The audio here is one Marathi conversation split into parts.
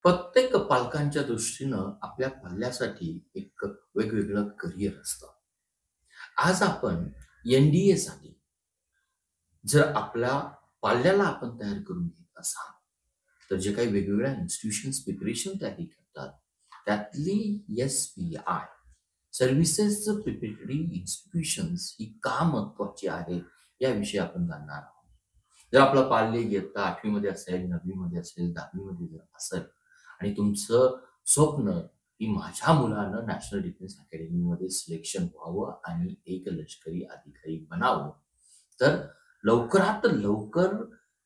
प्रत्येक पालकांच्या दृष्टीनं आपल्या पाल्यासाठी एक वेगवेगळं करिअर असतं. आज आपण एन-डी-एसाठी जर आपल्या पाल्याला आपण तयार करून घेत असाल, तर जे काही वेगवेगळ्या इन्स्टिट्यूशन्स प्रिपरेशन तयारी करतात, त्यातली एस-पी-आय सर्व्हिसेस प्रिपरेटरी इन्स्टिट्यूशन्स ही का महत्त्वाची आहे, याविषयी आपण जाणणार आहोत. जर आपलं पाल्य इयत्ता 8वी मध्ये असेल, 9वी मध्ये असेल, 10वी मध्ये जर असेल आणि तुमचं स्वप्न की माझ्या मुलानं नॅशनल डिफेन्स अकॅडमीमध्ये सिलेक्शन व्हावं आणि एक लष्करी अधिकारी बनावं, तर लवकरात लवकर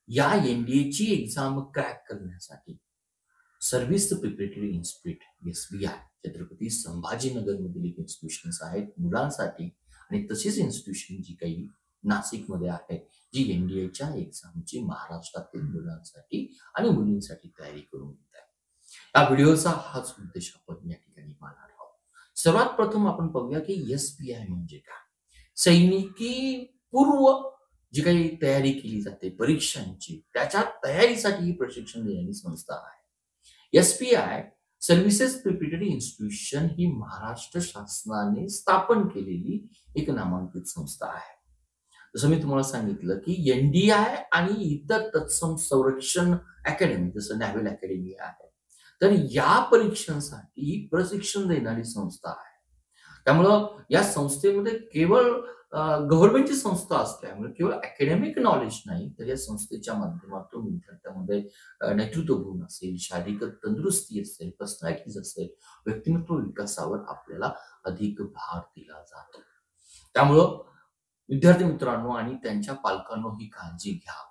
या एन-डी-एची एक्झाम क्रॅक करण्यासाठी service preparatory institute SBI Chhatrapati संभाजीनगरमधील एक इन्स्टिट्यूशन्स आहेत मुलांसाठी आणि तशीच इन्स्टिट्यूशन जी काही नाशिकमध्ये आहे, जी एन-डी-एच्या एक्झामची महाराष्ट्रातील मुलांसाठी आणि मुलींसाठी तयारी करून घेत आहे. या व्हिडिओचा हाच उद्देश आपण या ठिकाणी पाहणार आहोत. सर्वात प्रथम आपण पाहूया की एस-पी-आय म्हणजे काय? सैनिकी पूर्व जी काही तयारी केली जाते परीक्षांची, त्याच्या तयारीसाठी ही प्रशिक्षण देणारी संस्था आहे. एस-पी-आय सर्व्हिसेस प्रिपरेटरी इन्स्टिट्यूशन ही महाराष्ट्र शासनाने स्थापन केलेली एक नामांकित संस्था आहे. जसं मी तुम्हाला सांगितलं की एन-डी-आय आणि इतर तत्सम संरक्षण अकॅडमी जसं नॅव्हल अकॅडमी आहे. तर या परीक्षांसाठी प्रशिक्षण देणारी संस्था आहे. त्यामुळं या संस्थेमध्ये केवळ गव्हर्नमेंटची संस्था असल्यामुळे केवळ अकॅडमिक नॉलेज नाही, तर या संस्थेच्या माध्यमातून विद्यार्थ्यांमध्ये नेतृत्व गुण असेल, शारीरिक तंदुरुस्ती असेल, पर्सनॅलिटीज असेल, व्यक्तिमत्व विकासावर आपल्याला अधिक भार दिला जातो. त्यामुळं विद्यार्थी मित्रांनो आणि त्यांच्या पालकांनो ही काळजी घ्या.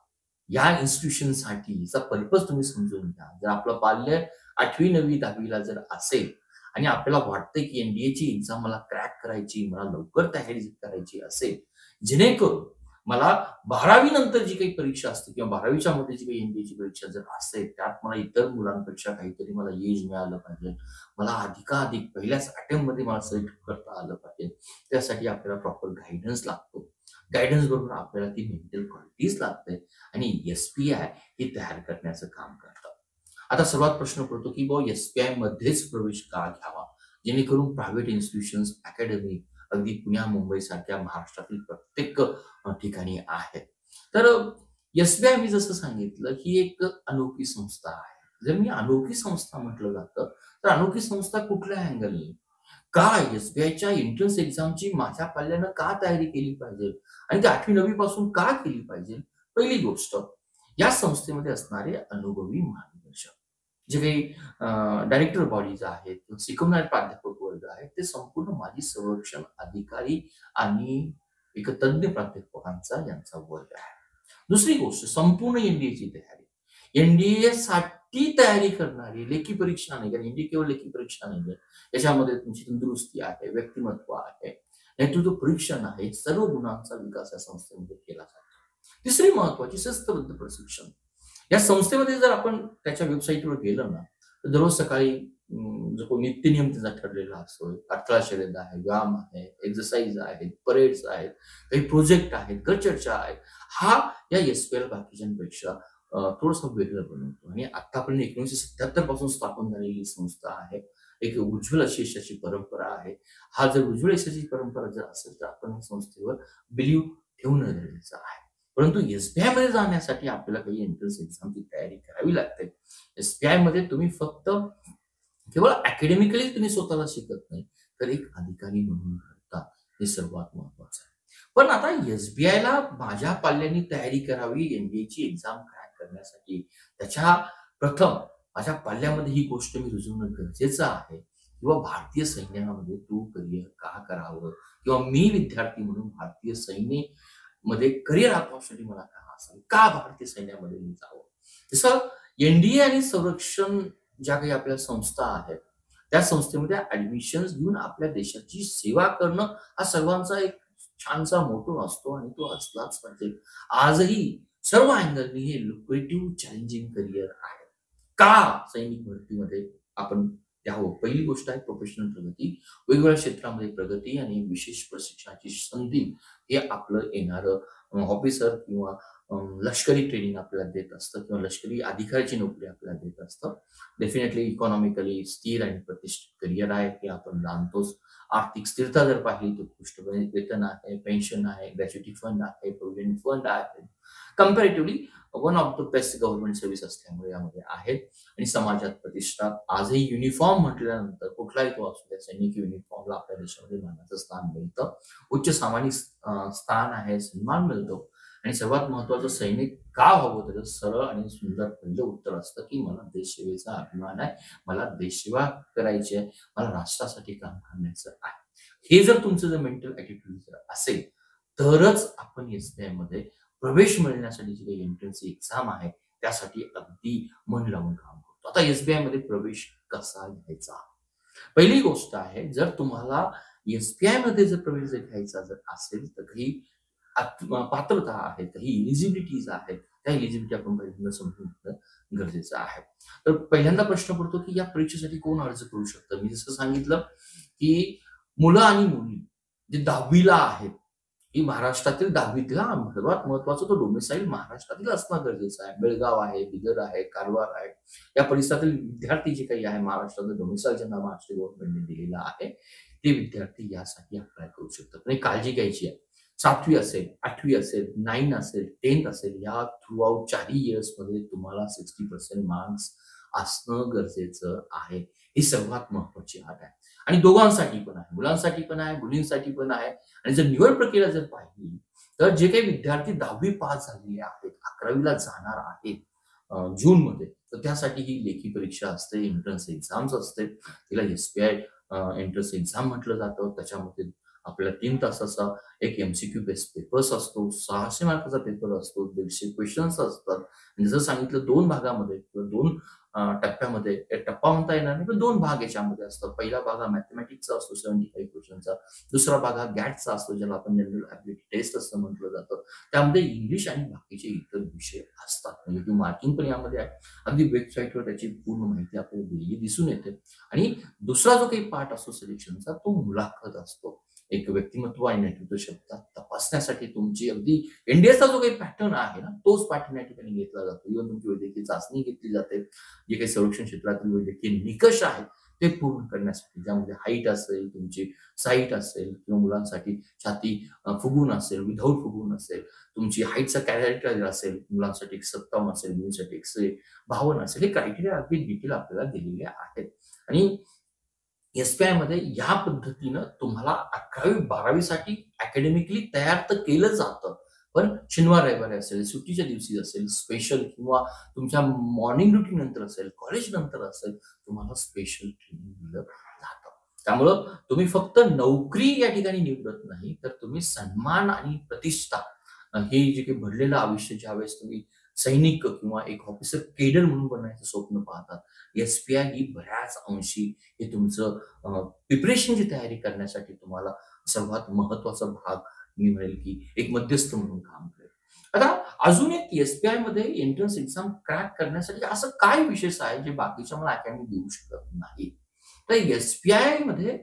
या इन्स्टिट्यूशनसाठीचा पर्पज तुम्ही समजून घ्या. जर आपलं पाल्य 8वी, 9वी, 10वी ला जर असेल आणि आपल्याला वाटतंय की एन-डी-एची एक्झाम मला क्रॅक करायची, मला लवकर तयारी करायची असेल, जेणेकरून मला 12वी नंतर जी काही परीक्षा असते किंवा 12वीच्या मध्ये जी काही एन-डी-एची परीक्षा जर असेल, त्यात मला इतर मुलांपेक्षा काहीतरी मला एज मिळालं पाहिजे. मला अधिकाधिक पहिल्याच अटेम्प्टमध्ये मला सिलेक्ट करता आलं पाहिजे. त्यासाठी आपल्याला प्रॉपर गाईडन्स लागतो. गाईडन्स बरोबर आपल्याला ती मेंटल क्वालिटीज लागते आणि एस-पी-आय हे तयार करण्याचं काम करतं. आता सर्वात प्रश्न पडतो की बुवा एस-पी-आय मध्येच प्रवेश का घ्यावा? जेणेकरून प्रायव्हेट इन्स्टिट्यूशन्स, अकॅडमी अगदी पुण्या, मुंबई सारख्या महाराष्ट्रातील प्रत्येक ठिकाणी आहेत. तर एस-बी-आय मी जसं सांगितलं ही एक अनोखी संस्था आहे. जर मी अनोखी संस्था म्हटलं जातं, तर अनोखी संस्था कुठल्या अँगलने? का एस-बी-आयच्या एंट्रन्स एक्झामची माझ्या पाल्यानं का तयारी केली पाहिजे? आणि ती 8वी 9वी पासून का केली पाहिजे? पहिली गोष्ट, या संस्थेमध्ये असणारे अनुभवी मार्गदर्शक, जे काही डायरेक्टर बॉडीज आहेत किंवा शिकवणारे प्राध्यापक वर्ग आहेत, ते संपूर्ण माजी संरक्षण अधिकारी आणि एक तज्ञ प्राध्यापकांचा यांचा वर्ग आहे. दुसरी गोष्ट, संपूर्ण एन-डी-एची तयारी. एन-डी-ए साठी तयारी करणारी लेखी परीक्षा नाही, कारण एन-डी-ए केवळ लेखी परीक्षा नाहीये. याच्यामध्ये तुमची तंदुरुस्ती आहे, व्यक्तिमत्व आहे, नेतृत्व परीक्षण आहे, सर्व गुणांचा विकास या संस्थेमध्ये केला जातो. तिसरी महत्वाची शिस्तबद्ध प्रशिक्षण. या संस्थेमध्ये जर आपण त्याच्या वेबसाईटवर गेलं ना, तर दररोज सकाळी जो कोणी नित्यनियम त्याचा ठरलेला असतो. अडथळा शर्यत आहे, व्यायाम आहे, एक्सरसाइज आहेत, परेड्स आहेत, काही प्रोजेक्ट आहेत, गट चर्चा आहेत. हा या एस-पी-आय बाकीच्यांपेक्षा थोडंसं वेगळं बनवतो आणि आतापर्यंत 1977 पासून स्थापन झालेली संस्था आहे. एक उज्ज्वल अशी यशाची परंपरा आहे. हा जर उज्ज्वल यशाची परंपरा जर असेल, तर आपण या संस्थेवर बिलीव्ह ठेवणं गरजेचं आहे. परंतु एस-बी-आय मध्ये जाण्यासाठी आपल्याला काही एंट्रन्स एक्झामची तयारी करावी लागते. एस-बी-आय मध्ये तुम्ही फक्त केवळ अकॅडमिकली तुम्ही स्वतःला शिकत नाही, तर एक अधिकारी म्हणून घडता. हे सर्वात महत्वाचं आहे. पण आता एस-बी-आयला माझ्या पाल्याने तयारी करावी एन-डी-एची एक्झाम क्रॅक करण्यासाठी. त्याच्या प्रथम माझ्या पाल्यामध्ये ही गोष्ट मी रुजवणं गरजेचं आहे किंवा भारतीय सैन्यामध्ये तू करिअर का करावं किंवा मी विद्यार्थी म्हणून भारतीय सैन्यामध्ये करिअर आखण्यासाठी मला का असावं? का भारतीय सैन्यामध्ये मी जावं? जसं एन-डी-ए आणि संरक्षण ज्या काही आपल्या संस्था आहेत, त्या संस्थेमध्ये ॲडमिशन्स घेऊन आपल्या देशाची सेवा करणं हा सर्वांचा एक छानसा मोटो असतो आणि तो असलाच पाहिजे. आजही सर्व अँगलनी हे लुक्रेटिव्ह चॅलेंजिंग करिअर आहे. का सैनिक भरतीमध्ये आपण द्यावं? पहिली गोष्ट आहे प्रोफेशनल प्रगती, वेगवेगळ्या क्षेत्रामध्ये प्रगती आणि विशेष प्रशिक्षणाची संधी हे आपलं येणारं ऑफिसर किंवा लष्करी ट्रेनिंग आपल्याला देत असतं किंवा लष्करी अधिकाऱ्याची नोकरी आपल्याला देत असतं. डेफिनेटली इकॉनॉमिकली स्थिर आणि प्रतिष्ठित करिअर आहे हे आपण जाणतोच. आर्थिक स्थिरता जर पाहिली तर उत्कृष्टपणे वेतन आहे, पेन्शन आहे, ग्रॅच्युटी फंड आहे, प्रोव्हिडंट फंड आहे. Comparatively one of the best government service असल्यामुळे यामध्ये आहेत. आणि समाजात प्रतिष्ठा आजही युनिफॉर्म म्हटल्यानंतर कुठलाही तो असू द्या, सैनिक युनिफॉर्मला आपल्या देशामध्ये मानाचं स्थान मिळतं. उच्च सामाजिक स्थान आहे, सन्मान मिळतो. आणि सर्वात महत्वाचं सैनिक का व्हावं, त्याचं सरळ आणि सुंदर पहिलं उत्तर असतं की मला देशसेवेचा अभिमान आहे, मला देशसेवा करायची आहे, मला राष्ट्रासाठी काम करण्याचं आहे. हे जर तुमचं जर मेंटल ऍटिट्यूड जर असेल तरच आपण एसबीआय मध्ये प्रवेश मिळण्यासाठी जी काही एंट्रन्स एक्झाम आहे त्यासाठी अगदी मन लावून काम करतो. आता एसबीआय मध्ये प्रवेश कसा घ्यायचा? पहिली गोष्ट आहे, जर तुम्हाला एसबीआय मध्ये जर प्रवेश जर घ्यायचा जर असेल तर काही पात्रता आहे, काही इलिजिबिलिटीज आहेत. त्या इलिजिबिलिटी आपण पहिल्यांदा समजून घेणं गरजेचं आहे. तर पहिल्यांदा प्रश्न पडतो की या परीक्षेसाठी कोण अर्ज करू शकतं? मी जसं सांगितलं की मुलं आणि मुली जे 10वी आहेत, ही महाराष्ट्रातील 10वीतला सर्वात महत्वाचं तो डोमिसाईल महाराष्ट्रातील असणं गरजेचं आहे. बेळगाव आहे, बिदर आहे, कारवार आहे. या परिसरातील विद्यार्थी जे काही आहे महाराष्ट्राचं डोमिसाईल ज्यांना महाराष्ट्र गव्हर्नमेंटने दिलेलं आहे, ते विद्यार्थी यासाठी अप्लाय करू शकतात. पण एक काळजी घ्यायची आहे. 7वी असेल, 8वी असेल, 9 असेल, 10th असेल, या थ्रू आउट 4ही इयर्समध्ये तुम्हाला 60% मार्क्स असणं गरजेचं आहे. ही सर्वात महत्वाची अट आहे. आणि दोघांसाठी पण आहे, मुलांसाठी पण आहे, मुलींसाठी पण आहे. आणि जर निवड प्रक्रिया जर पाहिली तर जे काही विद्यार्थी 10वी पास झालेले आहेत, 11वीला जाणार आहेत जूनमध्ये, तर त्यासाठी ही लेखी परीक्षा असते, एंट्रन्स एक्झाम्स असते. तिला एसबीआय एंट्रन्स एक्झाम म्हटलं जातं. त्याच्यामध्ये आपल्याला 3 तासाचा एक एमसीक्यू बेस्ड पेपर्स असतो, 600 मार्काचा पेपर असतो, 150 क्वेश्चन्स असतात. आणि जसं सांगितलं 2 भागामध्ये किंवा 2 टप्प्यामध्ये, टप्पा म्हणता येणार नाही, पण 2 भाग याच्यामध्ये असतात. पहिला भाग हा मॅथमॅटिक्सचा असतो 75 क्वेश्चनचा. दुसरा भाग हा गॅटचा असतो, ज्याला आपण जनरल ॲबिलिटी टेस्ट असं म्हटलं जातं. त्यामध्ये इंग्लिश आणि बाकीचे इतर विषय असतात. म्हणजे मार्किंग पण यामध्ये आहे. अगदी वेबसाईटवर त्याची पूर्ण माहिती आपल्याला दिलेली दिसून येते. आणि दुसरा जो काही पार्ट असतो सिलेक्शनचा, तो मुलाखत असतो. एक व्यक्तिमत्व आणि नेतृत्व क्षमता तपासण्यासाठी तुमची अगदी एनडीएचा जो काही पॅटर्न आहे ना, तोच पॅटर्न या ठिकाणी घेतला जातो. इव्हन तुमची वैद्यकीय चाचणी घेतली जाते. जे काही संरक्षण क्षेत्रातील वैद्यकीय निकष आहेत ते पूर्ण करण्यासाठी, ज्यामध्ये हाईट असेल, तुमची साईट असेल, किंवा मुलांसाठी छाती फुगून असेल, विदाऊट फुगून असेल, तुमची हाईटचा कॅरेक्टर असेल, मुलांसाठी 57 असेल, मुलींसाठी 152 असेल, हे क्रायटेरिया अगदी डिटेल आपल्याला दिलेले आहेत. आणि एसबीआय मध्ये या पद्धतीनं तुम्हाला 11वी-12वी साठी अकॅडमिकली तयार तर केलं जातं. पण शनिवार रविवारी असेल, सुट्टीच्या दिवशी असेल, स्पेशल किंवा तुमच्या मॉर्निंग रुटीन नंतर असेल, कॉलेज नंतर असेल, तुम्हाला स्पेशल ट्रेनिंग दिलं जातं. त्यामुळं तुम्ही फक्त नोकरी या ठिकाणी निवडत नाही, तर तुम्ही सन्मान आणि प्रतिष्ठा हे जे काही घडलेलं आयुष्य, ज्यावेळेस तुम्ही सैनिक किंवा एक ऑफिसर केडर म्हणून बनण्याचं स्वप्न पाहतात, एसपीआय ही बऱ्याच अंशी हे तुमचं प्रिपरेशनची तयारी करण्यासाठी तुम्हाला सर्वात महत्वाचा भाग मी म्हणेल की एक मध्यस्थ म्हणून काम करेल. आता अजून एक एसबीआय मध्ये एंट्रन्स एक्झाम क्रॅक करण्यासाठी असं काय विशेष आहे जे बाकीच्या मला अकॅडमी देऊ शकत नाही? तर एसबीआय मध्ये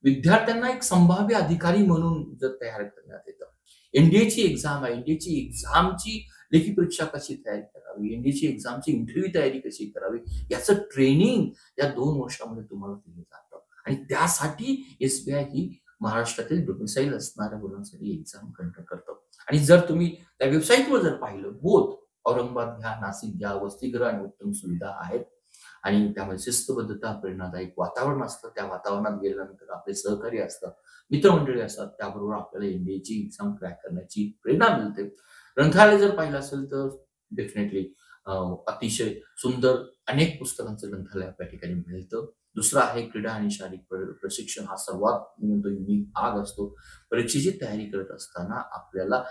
विद्यार्थ्यांना एक संभाव्य अधिकारी म्हणून जर तयार करण्यात येतं. एनडीएची एक्झाम आहे, एनडीएची एक्झामची लेखी परीक्षा कशी तयारी करावी, एनडीएची एक्झामची इंटरव्ह्यू तयारी कशी करावी, याचं ट्रेनिंग या 2 वर्षामध्ये तुम्हाला दिलं जातं. आणि त्यासाठी एसबीआय ही महाराष्ट्रातील डोमिसाईल असणाऱ्या मुलांसाठी एक्झाम कंडक्ट करतं. आणि जर तुम्ही त्या वेबसाईटवर जर पाहिलं, बोथ औरंगाबाद घ्या, नाशिक घ्या, वसतिगृह आणि उत्तम सुविधा आहेत. आणि त्यामध्ये शिस्तबद्धता, प्रेरणादायक वातावरण असतं. त्या वातावरणात गेल्यानंतर आपले सहकारी असतात, मित्रमंडळी असतात. त्याबरोबर आपल्याला एनडीएची एक्झाम क्रॅक करण्याची प्रेरणा मिळते. ग्रंथालय जर पाहिलं असेल तर डेफिनेटली अतिशय सुंदर अनेक पुस्तकांचं ग्रंथालय आपल्या ठिकाणी मिळतं. दुसरं आहे क्रीडा आणि शारीरिक प्रशिक्षण. हा सर्वात युनिक भाग असतो. परीक्षेची तयारी करत असताना आपल्याला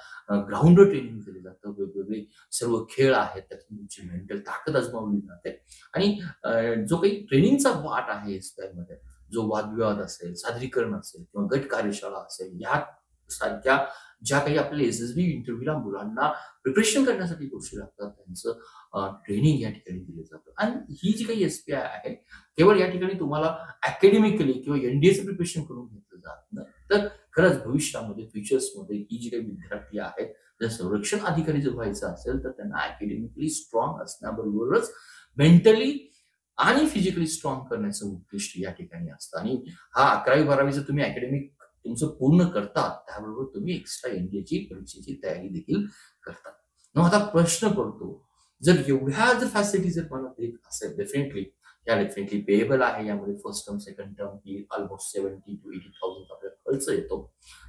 ग्राउंडवर ट्रेनिंग केलं जातं. वेगवेगळे सर्व खेळ आहेत, त्यातून तुमची मेंटल ताकद आजमावली जाते. आणि जो काही ट्रेनिंगचा पार्ट आहे एसबीआयमध्ये, जो वादविवाद असेल, सादरीकरण असेल किंवा गट कार्यशाळा असेल, या सारख्या ज्या काही आपल्या एसएसबी इंटरव्ह्यूला मुलांना प्रिपरेशन करण्यासाठी गोष्टी लागतात, त्यांचं ट्रेनिंग या ठिकाणी दिलं जातं. आणि ही जी काही एसबीआय आहे, केवळ या ठिकाणी तुम्हाला अकॅडमिकली किंवा एनडीएचं प्रिपरेशन करून घेतलं जात नाही, तर खरंच भविष्यामध्ये फ्युचर्समध्ये ही जी काही विद्यार्थी आहेत जर संरक्षण अधिकारी जर व्हायचं असेल तर त्यांना अकॅडमिकली स्ट्रॉंग असण्याबरोबरच मेंटली आणि फिजिकली स्ट्रॉंग करण्याचं उद्दिष्ट या ठिकाणी असतं. आणि हा 11वी-12वी जर तुम्ही अकॅडमिक तुमचं पूर्ण करता, त्याबरोबर तुम्ही एक्स्ट्रा एनडीएची परीक्षेची तयारी देखील करता. मग आता प्रश्न पडतो, जर एवढ्या जर फॅसिलिटी जर मला देत असेल, डेफिनेटली पेएबल आहे. यामध्ये first term, second term he almost 70,000 to 80,000 आपला खर्च येतो.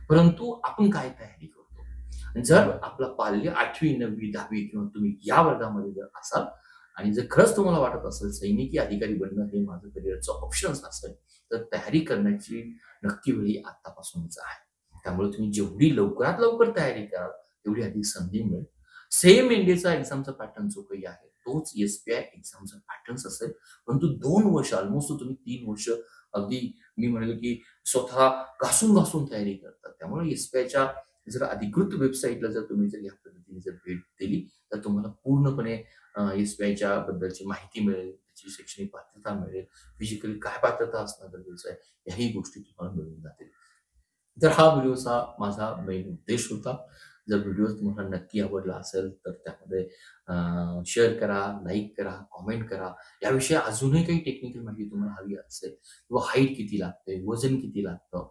परंतु आपण काय तयारी करतो? जर आपला पाल्य 8वी, 9वी, 10वी किंवा तुम्ही या वर्गामध्ये जर असाल आणि जर खरंच तुम्हाला वाटत असेल सैनिकी अधिकारी बनणं हे माझं करिअरचं ऑप्शन असेल, तर तयारी करण्याची नक्की वेळी आतापासूनच आहे. त्यामुळे तुम्ही जेवढी लवकरात लवकर तयारी कराल, तेवढी अधिक संधी मिळेल. सेम एनडीएचा एक्झामचा पॅटर्न जो काही आहे, तोच एसबीआय एक्झामचा पॅटर्न असेल. परंतु 2 वर्ष, ऑलमोस्ट तुम्ही 3 वर्ष अगदी मी म्हणेल की स्वतः घासून तयारी करतात. त्यामुळे एसबीआयच्या जर अधिकृत वेबसाईटला जर तुम्ही जर या पद्धतीने जर भेट दिली, तर तुम्हाला पूर्णपणे एसबीआयच्या बद्दलची माहिती मिळेल, त्याची शैक्षणिक पात्रता मिळेल, फिजिकली काय पात्रता असणं गरजेचं आहे, याही गोष्टी तुम्हाला मिळून जातील. तर हा व्हिडिओचा माझा मेन उद्देश होता. जर व्हिडिओ तुम्हाला नक्की आवडला असेल तर त्यामध्ये शेअर करा, लाईक करा, कॉमेंट करा. याविषयी अजूनही काही टेक्निकल माहिती तुम्हाला हवी असेल किंवा हाईट किती लागते, वजन किती लागतं,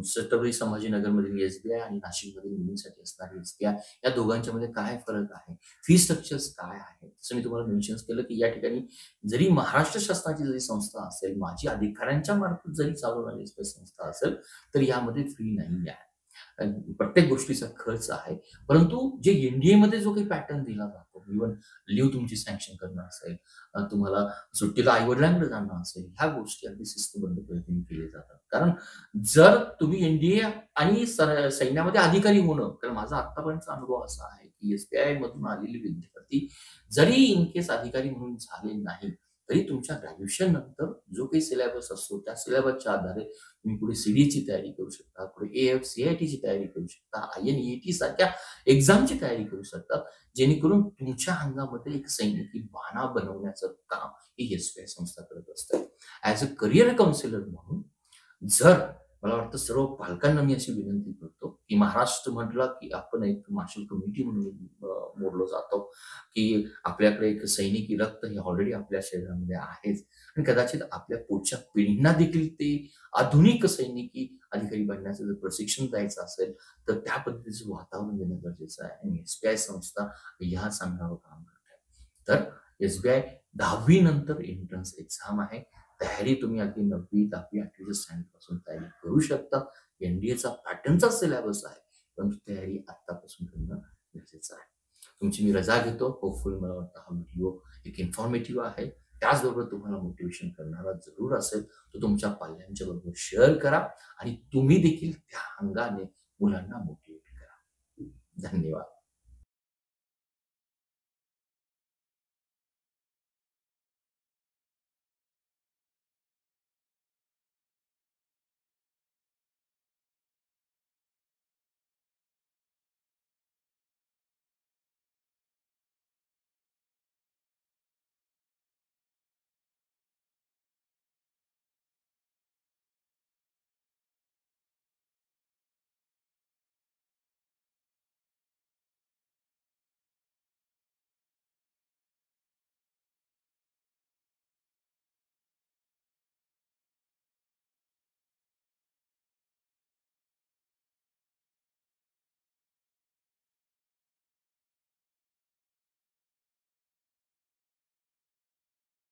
छत्रपती संभाजीनगरमधील एसबीआय आणि नाशिकमधील मुलींसाठी असणारी एसबीआय, या दोघांच्यामध्ये काय फरक आहे, फी स्ट्रक्चर्स काय आहे, जसं मी तुम्हाला मेन्शन केलं की या ठिकाणी जरी महाराष्ट्र शासनाची जरी संस्था असेल, माजी अधिकाऱ्यांच्या मार्फत जरी चालवणारी एसबीआय संस्था असेल, तर यामध्ये फ्री नाही आहे. प्रत्येक गोष्टीचा खर्च आहे. परंतु जे एनडीए मध्ये जो काही पॅटर्न दिला जातो, इव्हन लिव्ह तुमची सँक्शन करणं असेल, तुम्हाला सुट्टीला आई-वडिलांकडे जाणं असेल, ह्या गोष्टी अगदी शिस्तबद्ध पद्धतीने केल्या जातात. कारण जर तुम्ही एनडीए आणि सैन्यामध्ये अधिकारी होणं, कारण माझा आतापर्यंतचा अनुभव असा आहे की एसबीआय मधून आलेले विद्यार्थी जरी इन केस अधिकारी म्हणून झाले नाही, तरी तुमच्या ग्रॅज्युएशन नंतर जो काही सिलेबस असतो, त्या सिलेबसच्या आधारे तुम्ही पुढे सीडीची तयारी करू शकता, पुढे एएफसीआयटीची तयारी करू शकता, आयएनईटी सारख्या एक्झामची तयारी करू शकता, जेणेकरून तुमच्या अंगामध्ये एक सैनिकी बाणा बनवण्याचं काम ही एसबीआय संस्था करत असते. ॲज अ करिअर काउन्सिलर म्हणून जर मला वाटतं सर्व पालकांना मी अशी विनंती करतो, की महाराष्ट्र म्हटलं की आपण एक मार्शल कम्युनिटी म्हणून मोडलो जातो, की आपल्याकडे एक सैनिकी रक्त हे ऑलरेडी आपल्या शरीरामध्ये आहेच आणि कदाचित आपल्या पुढच्या पिढींना देखील ते आधुनिक सैनिकी अधिकारी बनण्याचं जर प्रशिक्षण द्यायचं असेल, तर त्या पद्धतीचं वातावरण देणं गरजेचं आहे आणि एसबीआय संस्था या चांगलं काम करते. तर एसबीआय 10वी नंतर एंट्रन्स एक्झाम आहे. तयारी तुम्ही अगदी 9वी, 10वी, 8वीच्या स्टँडर्ड पासून तयारी करू शकता. एनडीएचा पॅटर्नचा सिलेबस आहे, परंतु तयारी आत्तापासून करणं गरजेचं आहे. तुमची मी रजा घेतो. होपफुली मला वाटतं हा व्हिडिओ एक इन्फॉर्मेटिव्ह आहे. त्याचबरोबर तुम्हाला मोटिव्हेशन करणारा जरूर असेल, तर तुमच्या पाल्यांच्या बरोबर शेअर करा आणि तुम्ही देखील त्या अंगाने मुलांना मोटिव्हेट करा. धन्यवाद.